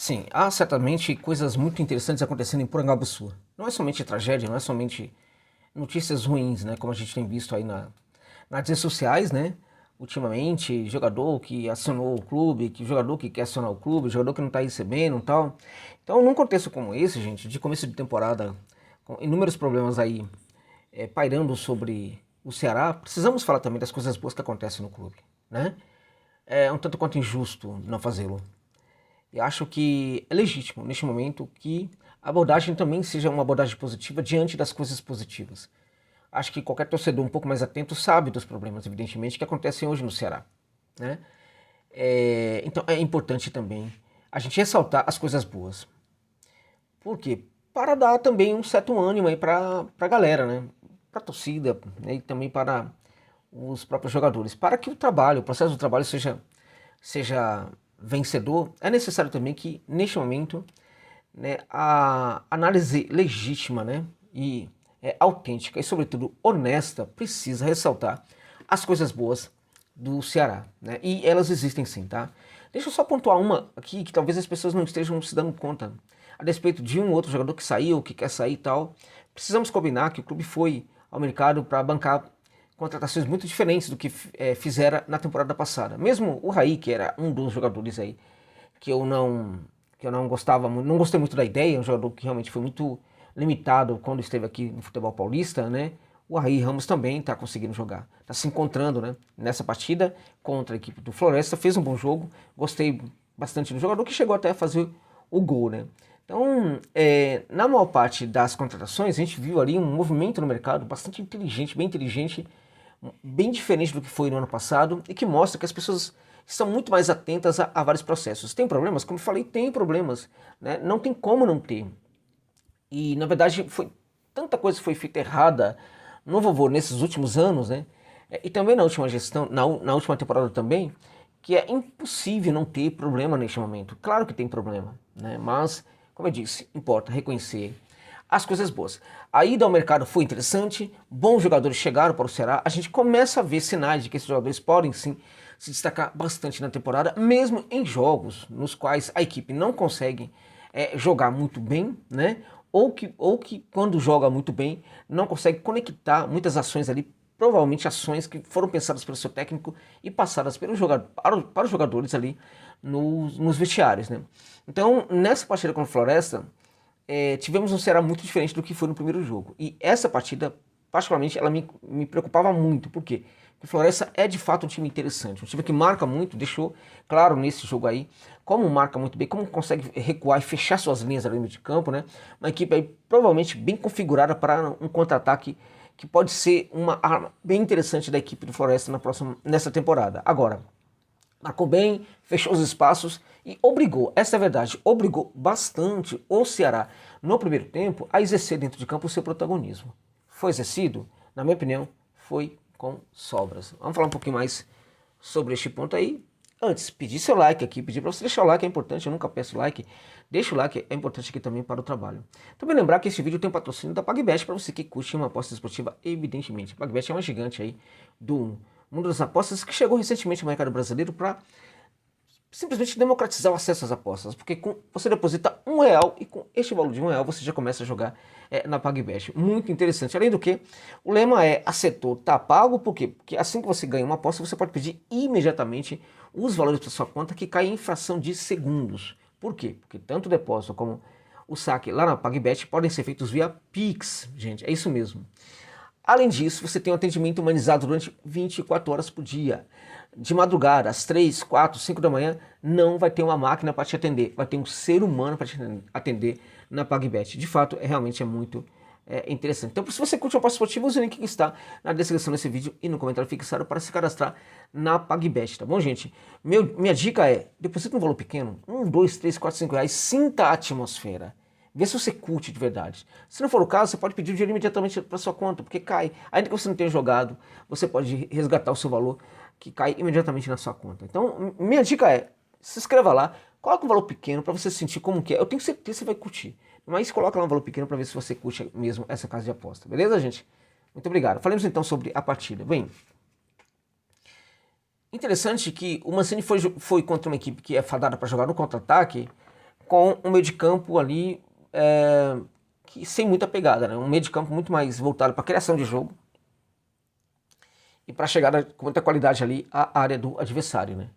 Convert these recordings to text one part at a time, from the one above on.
Sim, há certamente coisas muito interessantes acontecendo em Porangabuçu. Não é somente tragédia, não é somente notícias ruins, né? Como a gente tem visto aí nas redes sociais, né? Ultimamente, jogador que acionou o clube, que jogador que quer acionar o clube, jogador que não está recebendo e tal. Então, num contexto como esse, gente, de começo de temporada, com inúmeros problemas aí pairando sobre o Ceará, precisamos falar também das coisas boas que acontecem no clube, né? É um tanto quanto injusto não fazê-lo. Eu acho que é legítimo, neste momento, que a abordagem também seja uma abordagem positiva diante das coisas positivas. Acho que qualquer torcedor um pouco mais atento sabe dos problemas, evidentemente, que acontecem hoje no Ceará, né? Então é importante também a gente ressaltar as coisas boas. Por quê? Para dar também um certo ânimo aí para a galera, né? Para a torcida, né? E também para os próprios jogadores. Para que o processo do trabalho seja vencedor, é necessário também que, neste momento, né, a análise legítima, né, e autêntica e, sobretudo, honesta precisa ressaltar as coisas boas do Ceará, né, e elas existem sim, tá? Deixa eu só pontuar uma aqui que talvez as pessoas não estejam se dando conta. A despeito de um outro jogador que saiu, que quer sair e tal, precisamos combinar que o clube foi ao mercado para bancar contratações muito diferentes do que fizera na temporada passada. Mesmo o Raí, que era um dos jogadores aí que eu não que eu não gostava muito, não gostei muito da ideia, um jogador que realmente foi muito limitado quando esteve aqui no futebol paulista, né? O Raí Ramos também está conseguindo jogar, está se encontrando, né? Nessa partida contra a equipe do Floresta, fez um bom jogo, gostei bastante do jogador que chegou até a fazer o gol, né? Então, na maior parte das contratações, a gente viu ali um movimento no mercado bastante inteligente, bem diferente do que foi no ano passado e que mostra que as pessoas estão muito mais atentas a vários processos. Tem problemas? Como eu falei, tem problemas, né? Não tem como não ter. E na verdade foi tanta coisa que foi feita errada no Vovô nesses últimos anos, né? E também na última gestão, na última temporada também, que é impossível não ter problema neste momento. Claro que tem problema, né? Mas, como eu disse, importa reconhecer as coisas boas. A ida ao mercado foi interessante, bons jogadores chegaram para o Ceará, a gente começa a ver sinais de que esses jogadores podem sim se destacar bastante na temporada, mesmo em jogos nos quais a equipe não consegue jogar muito bem, né? Ou que quando joga muito bem não consegue conectar muitas ações ali, provavelmente ações que foram pensadas pelo seu técnico e passadas para os jogadores ali nos vestiários, né? Então, nessa partida com o Floresta, tivemos um Ceará muito diferente do que foi no primeiro jogo. E essa partida, particularmente, ela me preocupava muito. Por quê? Porque o Floresta é de fato um time interessante, um time que marca muito, deixou claro nesse jogo aí, como marca muito bem, como consegue recuar e fechar suas linhas ali no meio de campo, né? Uma equipe aí provavelmente bem configurada para um contra-ataque que pode ser uma arma bem interessante da equipe do Floresta nessa temporada. Agora, marcou bem, fechou os espaços e obrigou, essa é a verdade, obrigou bastante o Ceará no primeiro tempo a exercer dentro de campo o seu protagonismo. Foi exercido? Na minha opinião, foi com sobras. Vamos falar um pouquinho mais sobre este ponto aí. Antes, pedir seu like aqui, pedir para você deixar o like, é importante, eu nunca peço like. Deixa o like, é importante aqui também para o trabalho. Também lembrar que este vídeo tem um patrocínio da PagBet para você que curte uma aposta esportiva, evidentemente. A PagBet é uma gigante aí do mundo das apostas que chegou recentemente no mercado brasileiro para simplesmente democratizar o acesso às apostas, porque você deposita R$ 1 e com este valor de R$ 1 você já começa a jogar na PagBet. Muito interessante. Além do que, o lema é acertou, tá pago, por quê? Porque assim que você ganha uma aposta, você pode pedir imediatamente os valores para sua conta que cai em fração de segundos. Por quê? Porque tanto o depósito como o saque lá na PagBet podem ser feitos via Pix, gente, é isso mesmo. Além disso, você tem um atendimento humanizado durante 24 horas por dia. De madrugada, às 3, 4, 5 da manhã, não vai ter uma máquina para te atender. Vai ter um ser humano para te atender na PagBet. De fato, realmente é muito interessante. Então, se você curte o aposta esportiva, use o link que está na descrição desse vídeo e no comentário fixado para se cadastrar na PagBet, tá bom, gente? Minha dica é, deposita um valor pequeno, 1, 2, 3, 4, 5 reais, sinta a atmosfera. Vê se você curte de verdade. Se não for o caso, você pode pedir o dinheiro imediatamente para sua conta, porque cai. Ainda que você não tenha jogado, você pode resgatar o seu valor, que cai imediatamente na sua conta. Então, minha dica é, se inscreva lá, coloca um valor pequeno para você sentir como que é. Eu tenho certeza que você vai curtir. Mas coloca lá um valor pequeno para ver se você curte mesmo essa casa de aposta. Beleza, gente? Muito obrigado. Falemos então sobre a partida. Bem, interessante que o Mancini foi contra uma equipe que é fadada para jogar no contra-ataque, com um meio de campo ali sem muita pegada, né? Um meio de campo muito mais voltado para criação de jogo e para chegada com muita qualidade ali à área do adversário, né?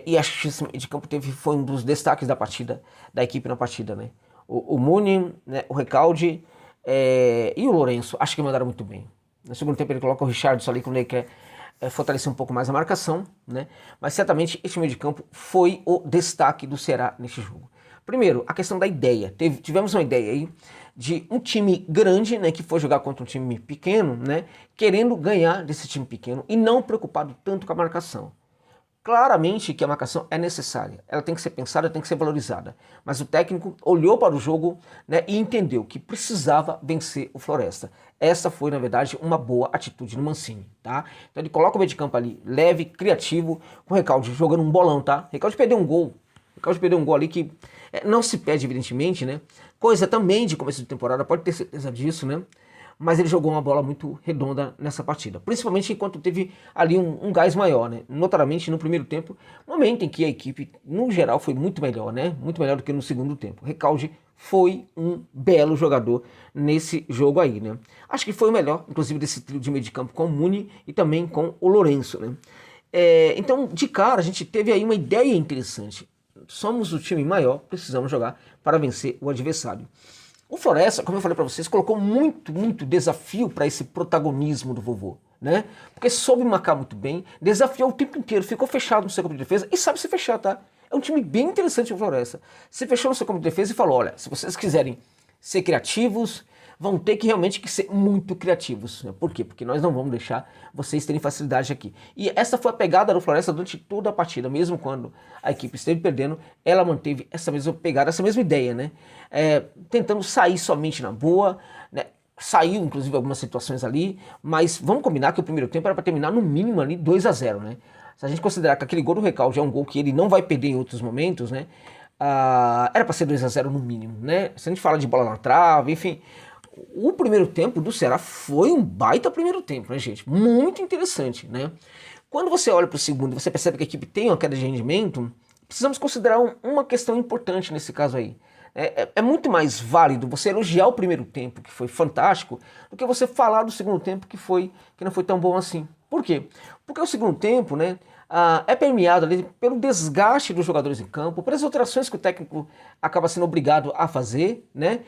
E acho que esse meio de campo foi um dos destaques da partida, da equipe na partida, né? O Muni, né, o Recalde e o Lourenço, acho que mandaram muito bem. No segundo tempo ele coloca o Richardson ali, quando ele quer fortalecer um pouco mais a marcação, né? Mas certamente esse meio de campo foi o destaque do Ceará neste jogo. Primeiro, a questão da ideia. Tivemos uma ideia aí de um time grande, né, que foi jogar contra um time pequeno, né, querendo ganhar desse time pequeno e não preocupado tanto com a marcação. Claramente que a marcação é necessária, ela tem que ser pensada, tem que ser valorizada, mas o técnico olhou para o jogo, né, e entendeu que precisava vencer o Floresta. Essa foi, na verdade, uma boa atitude no Mancini, tá? Então ele coloca o meio de campo ali, leve, criativo, com o Recalde jogando um bolão, tá? Recalde perdeu um gol, ali que não se perde, evidentemente, né? Coisa também de começo de temporada, pode ter certeza disso, né? Mas ele jogou uma bola muito redonda nessa partida, principalmente enquanto teve ali um gás maior, né? Notadamente no primeiro tempo, momento em que a equipe, no geral, foi muito melhor, né? Muito melhor do que no segundo tempo. Recalde foi um belo jogador nesse jogo aí, né? Acho que foi o melhor, inclusive, desse trio de meio de campo com o Muni e também com o Lourenço, né? Então, de cara, a gente teve aí uma ideia interessante. Somos o time maior, precisamos jogar para vencer o adversário. O Floresta, como eu falei para vocês, colocou muito desafio para esse protagonismo do vovô, né? Porque soube marcar muito bem, desafiou o tempo inteiro, ficou fechado no seu campo de defesa e sabe se fechar, tá? É um time bem interessante o Floresta. Se fechou no seu campo de defesa e falou, olha, se vocês quiserem ser criativos, vão ter que realmente ser muito criativos. Por quê? Porque nós não vamos deixar vocês terem facilidade aqui. E essa foi a pegada do Floresta durante toda a partida, mesmo quando a equipe esteve perdendo, ela manteve essa mesma pegada, essa mesma ideia, né? Tentando sair somente na boa, né? Saiu, inclusive, algumas situações ali, mas vamos combinar que o primeiro tempo era para terminar no mínimo ali 2-0, né? Se a gente considerar que aquele gol do Recalde é um gol que ele não vai perder em outros momentos, né? Era para ser 2-0 no mínimo, né? Se a gente fala de bola na trave, enfim, o primeiro tempo do Ceará foi um baita primeiro tempo, né, gente? Muito interessante, né? Quando você olha para o segundo e você percebe que a equipe tem uma queda de rendimento, precisamos considerar uma questão importante nesse caso aí. É muito mais válido você elogiar o primeiro tempo, que foi fantástico, do que você falar do segundo tempo, que não foi tão bom assim. Por quê? Porque o segundo tempo, né, é permeado ali pelo desgaste dos jogadores em campo, pelas alterações que o técnico acaba sendo obrigado a fazer, né?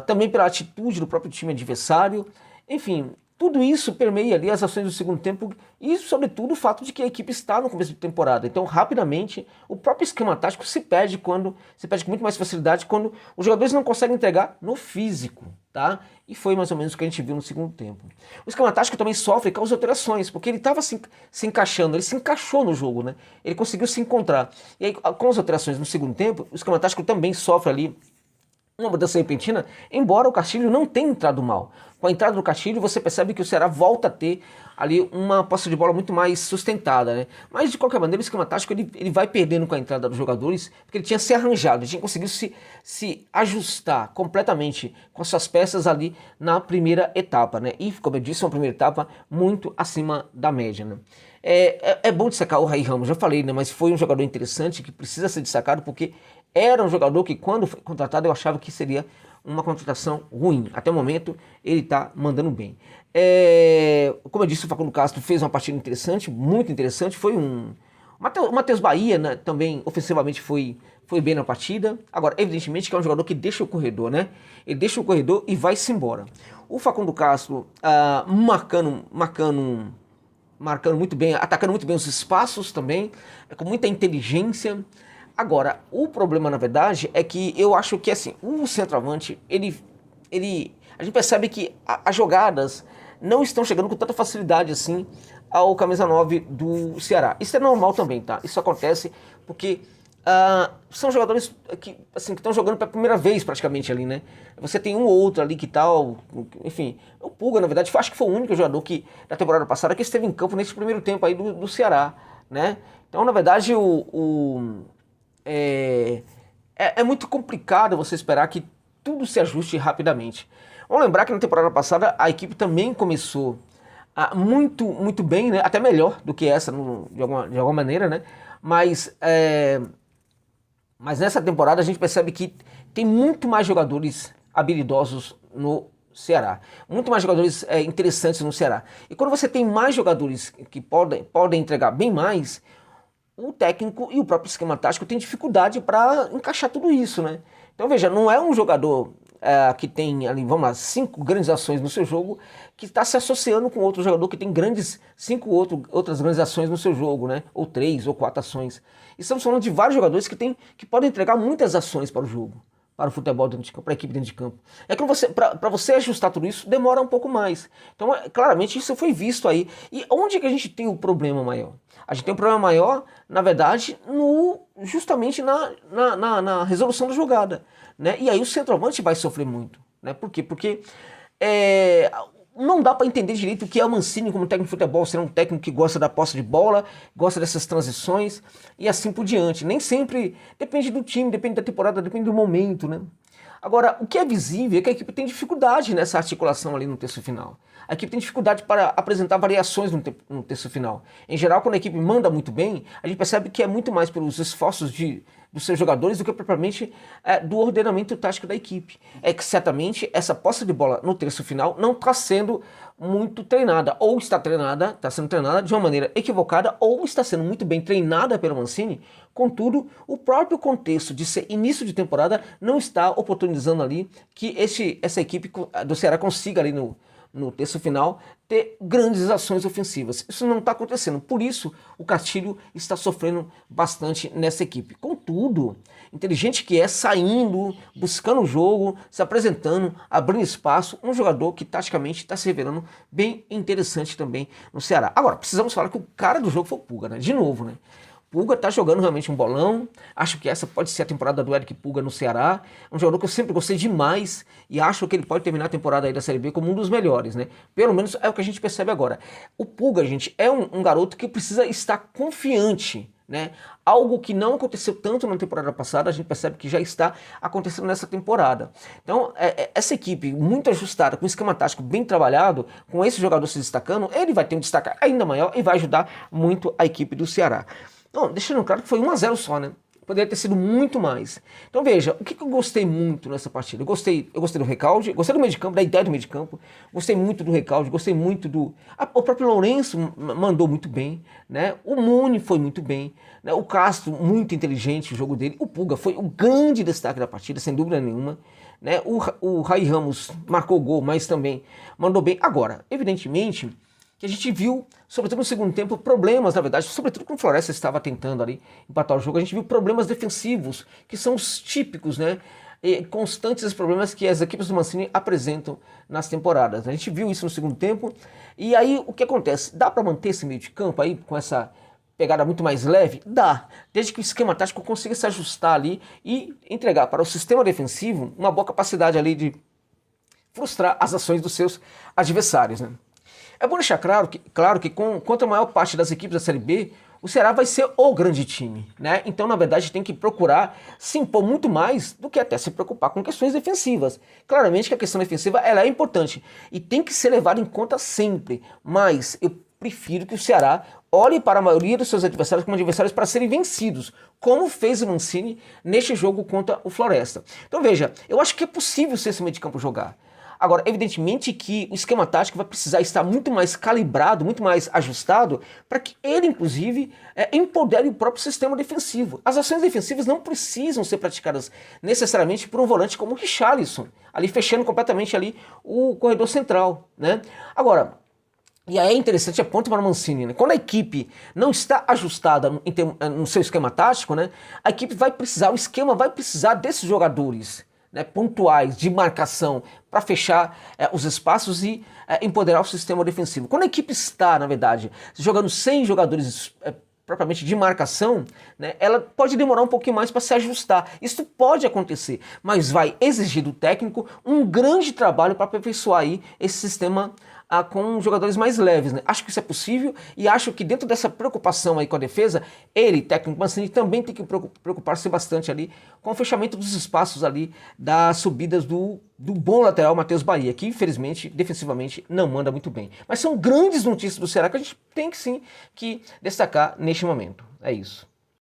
Também pela atitude do próprio time adversário, enfim, tudo isso permeia ali as ações do segundo tempo e, sobretudo, o fato de que a equipe está no começo de temporada. Então, rapidamente, o próprio esquema tático se perde com muito mais facilidade quando os jogadores não conseguem entregar no físico, tá? E foi mais ou menos o que a gente viu no segundo tempo. O esquema tático também sofre com as alterações, porque ele estava se encaixando, ele se encaixou no jogo, né? Ele conseguiu se encontrar. E aí, com as alterações no segundo tempo, o esquema tático também sofre ali uma mudança repentina, embora o Castilho não tenha entrado mal. Com a entrada do Castilho, você percebe que o Ceará volta a ter ali uma posse de bola muito mais sustentada, né? Mas, de qualquer maneira, o esquema tático ele vai perdendo com a entrada dos jogadores, porque ele tinha se arranjado, ele tinha conseguido se ajustar completamente com as suas peças ali na primeira etapa, né? E, como eu disse, uma primeira etapa muito acima da média, né? É bom destacar o Raí Ramos, já falei, né? Mas foi um jogador interessante que precisa ser destacado, porque era um jogador que, quando foi contratado, eu achava que seria uma contratação ruim. Até o momento, ele está mandando bem. Como eu disse, o Facundo Castro fez uma partida interessante, muito interessante. Foi o Matheus Bahia, né, também ofensivamente foi bem na partida. Agora, evidentemente que é um jogador que deixa o corredor, né? Ele deixa o corredor e vai-se embora. O Facundo Castro marcando muito bem, atacando muito bem os espaços também, com muita inteligência. Agora, o problema, na verdade, é que eu acho que, assim, o centroavante, a gente percebe que as jogadas não estão chegando com tanta facilidade, assim, ao camisa 9 do Ceará. Isso é normal também, tá? Isso acontece porque são jogadores que estão jogando pela primeira vez, praticamente, ali, né? Você tem um ou outro ali que tal, enfim, o Pulga, na verdade, acho que foi o único jogador que, na temporada passada, que esteve em campo nesse primeiro tempo aí do Ceará, né? Então, na verdade, é muito complicado você esperar que tudo se ajuste rapidamente. Vamos lembrar que na temporada passada a equipe também começou muito bem, né? Até melhor do que essa, de alguma maneira, né? Mas Mas nessa temporada a gente percebe que tem muito mais jogadores habilidosos no Ceará. Muito mais jogadores interessantes no Ceará. E quando você tem mais jogadores que podem entregar bem mais, o técnico e o próprio esquema tático tem dificuldade para encaixar tudo isso, né? Então veja, não é um jogador que tem ali, vamos lá, 5 grandes ações no seu jogo, que está se associando com outro jogador que tem 5 outras grandes ações no seu jogo, né? Ou 3 ou 4 ações. E estamos falando de vários jogadores que podem entregar muitas ações para o jogo, para o futebol dentro de campo, para a equipe dentro de campo. É que para você ajustar tudo isso, demora um pouco mais. Então, claramente, isso foi visto aí. E onde é que a gente tem o problema maior? A gente tem um problema maior, na verdade, justamente na resolução da jogada, né? E aí o centroavante vai sofrer muito, né? Por quê? Porque não dá para entender direito o que é o Mancini como técnico de futebol. Ser um técnico que gosta da posse de bola, gosta dessas transições e assim por diante. Nem sempre, depende do time, depende da temporada, depende do momento, né? Agora, o que é visível é que a equipe tem dificuldade nessa articulação ali no terço final. A equipe tem dificuldade para apresentar variações no terço final. Em geral, quando a equipe manda muito bem, a gente percebe que é muito mais pelos esforços dos seus jogadores do que propriamente do ordenamento tático da equipe. É que certamente essa posse de bola no terço final não está sendo muito treinada, ou está sendo treinada de uma maneira equivocada, ou está sendo muito bem treinada pelo Mancini. Contudo, o próprio contexto de ser início de temporada não está oportunizando ali que essa equipe do Ceará consiga ali no terço final ter grandes ações ofensivas. Isso não está acontecendo. Por isso, o Castilho está sofrendo bastante nessa equipe. Contudo, inteligente que é, saindo, buscando o jogo, se apresentando, abrindo espaço, um jogador que taticamente está se revelando bem interessante também no Ceará. Agora, precisamos falar que o cara do jogo foi o Pulga, né? De novo, né? Pulga tá jogando realmente um bolão. Acho que essa pode ser a temporada do Eric Pulga no Ceará. É um jogador que eu sempre gostei demais e acho que ele pode terminar a temporada aí da Série B como um dos melhores, né? Pelo menos é o que a gente percebe agora. O Pulga, gente, é um garoto que precisa estar confiante, né? Algo que não aconteceu tanto na temporada passada, a gente percebe que já está acontecendo nessa temporada. Então, essa equipe muito ajustada, com esquema tático bem trabalhado, com esse jogador se destacando, ele vai ter um destaque ainda maior e vai ajudar muito a equipe do Ceará. Não, deixando claro que foi 1-0 só, né? Poderia ter sido muito mais. Então veja, o que eu gostei muito nessa partida? Eu gostei do Recalde, gostei do meio de campo, da ideia do meio de campo, gostei muito do Recalde, gostei muito o próprio Lourenço mandou muito bem, né? O Muni foi muito bem, né? O Castro, muito inteligente o jogo dele. O Pulga foi o grande destaque da partida, sem dúvida nenhuma, né? O Rai Ramos marcou gol, mas também mandou bem. Agora, evidentemente que a gente viu, sobretudo no segundo tempo, problemas, na verdade, sobretudo quando o Floresta estava tentando ali empatar o jogo, a gente viu problemas defensivos, que são os típicos, né, e constantes problemas que as equipes do Mancini apresentam nas temporadas. A gente viu isso no segundo tempo, e aí o que acontece? Dá para manter esse meio de campo aí, com essa pegada muito mais leve? Dá, desde que o esquema tático consiga se ajustar ali e entregar para o sistema defensivo uma boa capacidade ali de frustrar as ações dos seus adversários, né? É bom deixar claro que quanto a maior parte das equipes da Série B, o Ceará vai ser o grande time, né? Então, na verdade, tem que procurar se impor muito mais do que até se preocupar com questões defensivas. Claramente que a questão defensiva ela é importante e tem que ser levada em conta sempre, mas eu prefiro que o Ceará olhe para a maioria dos seus adversários como adversários para serem vencidos, como fez o Mancini neste jogo contra o Floresta. Então veja, eu acho que é possível ser esse meio de campo jogar. Agora, evidentemente que o esquema tático vai precisar estar muito mais calibrado, muito mais ajustado, para que ele, inclusive, empodere o próprio sistema defensivo. As ações defensivas não precisam ser praticadas necessariamente por um volante como o Richarlison, ali fechando completamente ali o corredor central, né? Agora, e aí é interessante, é ponto para o Mancini, né? Quando a equipe não está ajustada no seu esquema tático, né, a equipe vai precisar, o esquema vai precisar desses jogadores, né, pontuais de marcação para fechar os espaços e empoderar o sistema defensivo. Quando a equipe está, na verdade, jogando sem jogadores propriamente de marcação, né, ela pode demorar um pouquinho mais para se ajustar. Isso pode acontecer, mas vai exigir do técnico um grande trabalho para aperfeiçoar aí esse sistema com jogadores mais leves, né? Acho que isso é possível e acho que dentro dessa preocupação aí com a defesa, ele, técnico Mancini, também tem que preocupar-se bastante ali com o fechamento dos espaços ali das subidas do bom lateral Matheus Bahia, que infelizmente, defensivamente, não manda muito bem. Mas são grandes notícias do Ceará que a gente tem que sim que destacar neste momento. É isso.